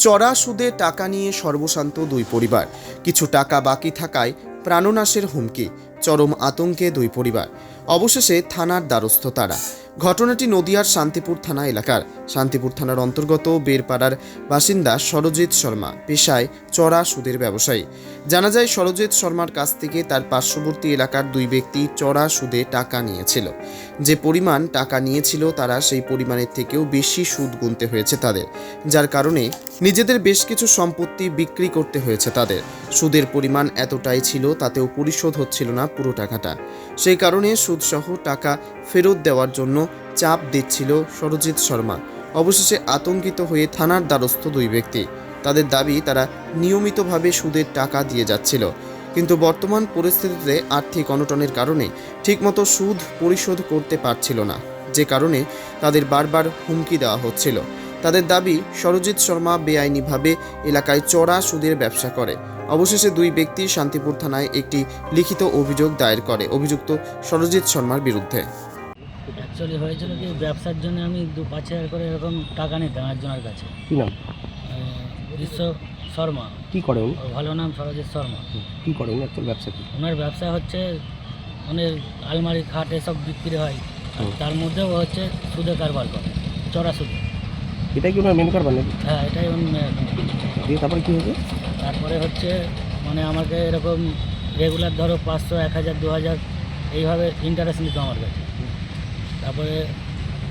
চড়া সুদে টাকা নিয়ে সর্বশান্ত দুই পরিবার। কিছু টাকা বাকি থাকায় প্রাণনাশের হুমকি, চরম আতঙ্কে দুই পরিবার। অবশেষে থানার দ্বারস্থ তারা। ঘটনাটি নদিয়ার শান্তিপুর থানা এলাকার। শান্তিপুর থানার অন্তর্গত বেরপাড়ার বাসিন্দা সরজিৎ শর্মা, পেশায় চড়া সুদের ব্যবসায়ী। জানা যায়, সরজিৎ শর্মার কাছ থেকে তার পার্শ্ববর্তী এলাকার দুই ব্যক্তি চড়া সুদে টাকা নিয়েছিল। যে পরিমাণ টাকা নিয়েছিল, তারা সেই পরিমাণের থেকেও বেশি সুদ গুনতে হয়েছে তাদের, যার কারণে নিজেদের বেশ কিছু সম্পত্তি বিক্রি করতে হয়েছে তাদের। সুদের পরিমাণ এতটাই ছিল, তাতেও পরিশোধ হচ্ছিল না পুরো টাকাটা। সেই কারণে সুদসহ টাকা ফেরত দেওয়ার জন্য চাপ দিচ্ছিল সরজিৎ শর্মা। অবশেষে আতঙ্কিত হয়ে থানার দ্বারস্থ দুই ব্যক্তি। তাদের দাবি, তারা নিয়মিতভাবে সুদের টাকা দিয়ে যাচ্ছিল, কিন্তু বর্তমান পরিস্থিতিতে আর্থিক অনটনের কারণে ঠিকমতো সুদ পরিশোধ করতে পারছিল না, যে কারণে তাদের বারবার হুমকি দেওয়া হচ্ছিল। তাদের দাবি, সরজিৎ শর্মা বেআইনিভাবে এলাকায় চড়া সুদের ব্যবসা করে। অবশেষে দুই ব্যক্তি শান্তিপুর থানায় একটি লিখিত অভিযোগ দায়ের করে অভিযুক্ত সরজিৎ শর্মার বিরুদ্ধে। অ্যাকচুয়ালি হয়েছিল কি, ব্যবসার জন্য আমি 5,000 করে এরকম টাকা নিতাম একজনের কাছে। কি নাম? বিশ্ব শর্মা। কি করে উনি? ওর ভালো নাম সরজিৎ শর্মা। কি করে উনি? অ্যাকচুয়াল ব্যবসা কি? ওনার ব্যবসা হচ্ছে অনেক আলমারি, খাট এসব বিক্রি হয়, আর তার মধ্যেও হচ্ছে সুদে কারবার করে, চড়া সুদে। এটাই কি ওনার মেন কারবার নাকি? হ্যাঁ, এটাই দিয়ে তারপরে কী হয়েছে? তারপরে হচ্ছে মানে আমাকে এরকম রেগুলার ধরো 500, 1,000, 2,000 এইভাবে ইন্টারেস্ট নিত আমার কাছে। তারপরে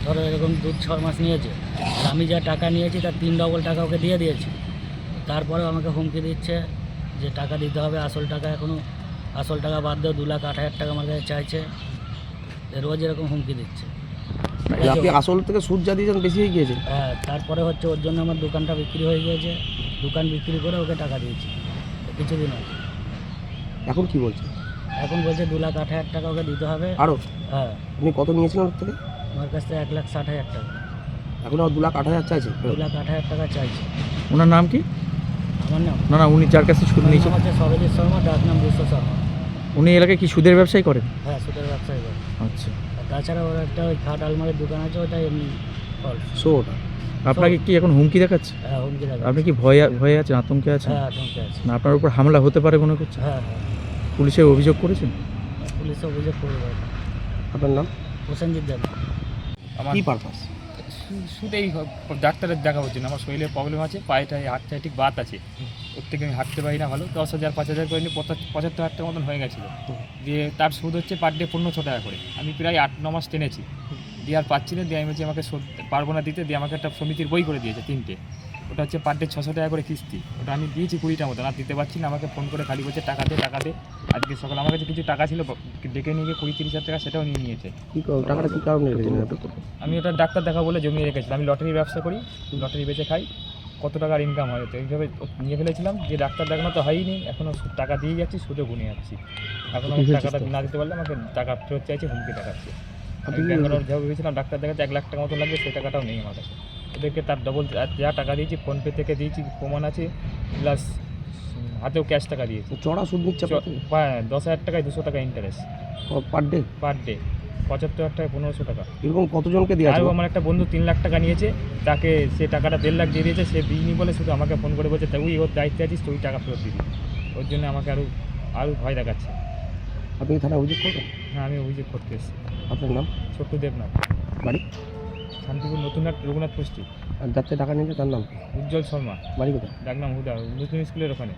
ধরো এরকম 2-6 মাস নিয়েছে, আর আমি যা টাকা নিয়েছি তার 3 ডবল টাকা ওকে দিয়ে দিয়েছি। তারপরেও আমাকে হুমকি দিচ্ছে যে টাকা দিতে হবে, আসল টাকা এখনও, আসল টাকা বাদ দিয়েও 2,08,000 টাকা আমার কাছে চাইছে। রোজ এরকম হুমকি দিচ্ছে। আপনি আসল থেকে সুদ যা দিয়েছেন বেশি হয়ে গিয়েছে? হ্যাঁ, তারপরে হচ্ছে ওর জন্য আমার দোকানটা বিক্রি হয়ে গিয়েছে। দোকান বিক্রি করে ওকে টাকা দিয়েছি কিছুদিন আগে। এখন কি বলছে? এখন বলছে 2,08,000 টাকা ওকে দিতে হবে। আরও? হ্যাঁ, আপনি কত নিয়েছিলেন ওর থেকে? আমার কাছ থেকে 1,60,000 টাকা। এখন আর 2,08,000 চাইছে? 2,08,000 টাকা চাইছে। ওনার নাম কি? আমার নাম উনি যার কাছে সুদ নিয়েছেন, হচ্ছে সরজিৎ শর্মা, ডাক নাম বিশ্ব শর্মা। উনি এলাকায় কি সুদের ব্যবসায়ী করেন? হ্যাঁ, সুদের ব্যবসায়ী করে। আচ্ছা, আর তাছাড়া ওর একটা ওই খাট আলমারির দোকান আছে, ওটা এমনি ফলস। শোটা আপনাকে কি এখন হুমকি দেখাচ্ছে? হ্যাঁ, হুমকি দেখা। আপনি কি ভয়ে আছেন, আতঙ্কে আছেন? হ্যাঁ, আতঙ্কে আছে। না আপনার উপর হামলা হতে পারে মনে করছেন? হ্যাঁ হ্যাঁ, পুলিশে অভিযোগ করেছেন? পুলিশে অভিযোগ করবে। আপনার নাম? প্রসেনজিৎ দেব। কি পারপাস? শুধুই ডাক্তারের দেখা হচ্ছে না, আমার শরীরে প্রবলেম আছে, পায়েটায় হাতটায় ঠিক বাত আছে, ওর থেকে আমি হাঁটতে পারি না ভালো। 10,000 5,000 করে নিয়ে 75,000 টাকা মতন হয়ে গেছিলো। দিয়ে তার সুদ হচ্ছে পার ডে 1500 টাকা করে। আমি প্রায় 8-9 মাস টেনেছি, দিয়ে আর পাচ্ছি না। দিয়ে আমি বলছি আমাকে পারবো না দিতে। দিয়ে আমাকে একটা সমিতির বই করে দিয়েছে 3টে, ওটা হচ্ছে পার ডে 600 টাকা করে কিস্তি। ওটা আমি দিয়েছি 20টা মতন, আর দিতে পারছি না। আমাকে ফোন করে খালি বলছে টাকা দে টাকা দে। আজকে সকালে আমার কাছে কিছু টাকা ছিল, ডেকে নিয়ে গিয়ে 20-30 হাজার টাকা সেটাও নিয়ে নিয়েছে। টাকাটা কী কারণে রেখেছেন? আমি ওটা ডাক্তার দেখা বলে জমিয়ে রেখেছিলাম। আমি লটারির ব্যবসা করি, লটারি বেচে খাই, কত টাকার ইনকাম হয় তো এইভাবে নিয়ে ফেলেছিলাম। যে ডাক্তার দেখানো তো হয়নি, এখনও টাকা দিয়ে যাচ্ছি, সুদে গুনে যাচ্ছি। এখন আমি টাকাটা না দিতে পারলে আমাকে টাকা ফেরত চাইছে, হুমকি দেখাচ্ছে। আমি ব্যাঙ্গালোর যাবো ভেবেছিলাম, ডাক্তার দেখাতে 1 লাখ টাকা মতো লাগবে, সেই টাকাটাও নেই আমার কাছে। ওদেরকে তার ডবল যা টাকা দিয়েছি, ফোনপে থেকে দিয়েছি, প্রমাণ আছে, প্লাস হাতেও ক্যাশ টাকা দিয়েছি। চড়া সুদ নিচ্ছে 10,000 টাকায় 200 টাকা interest per day? Per day 75,000 টাকায় 1,500 টাকা। এরকম কতজনকে দিয়ে আছে? আর আমার একটা বন্ধু 3 লাখ টাকা নিয়েছে, তাকে সে টাকাটা 1.5 লাখ দিয়ে দিয়েছে। সে দিইনি বলে শুধু আমাকে ফোন করে বলছে তুই ওর দায়িত্বে আছিস, তুই টাকা ফেরত দিবি। ওর জন্য আমাকে আরও ভয় দেখাচ্ছে। আপনি থানায় অভিযোগ করবেন? হ্যাঁ, আমি অভিযোগ করতে এসেছি। আপনার নাম? ছোট্টু দেবনাথ, বাড়ি? শান্তিপুর নতুনহাট, রঘুনাথ পুষ্টি। আর যাচ্ছে টাকা নিয়েছে তার নাম? উজ্জ্বল শর্মা, বাড়ি কোথায়? ডাকনাম হুদা, নতুন স্কুলের ওখানে।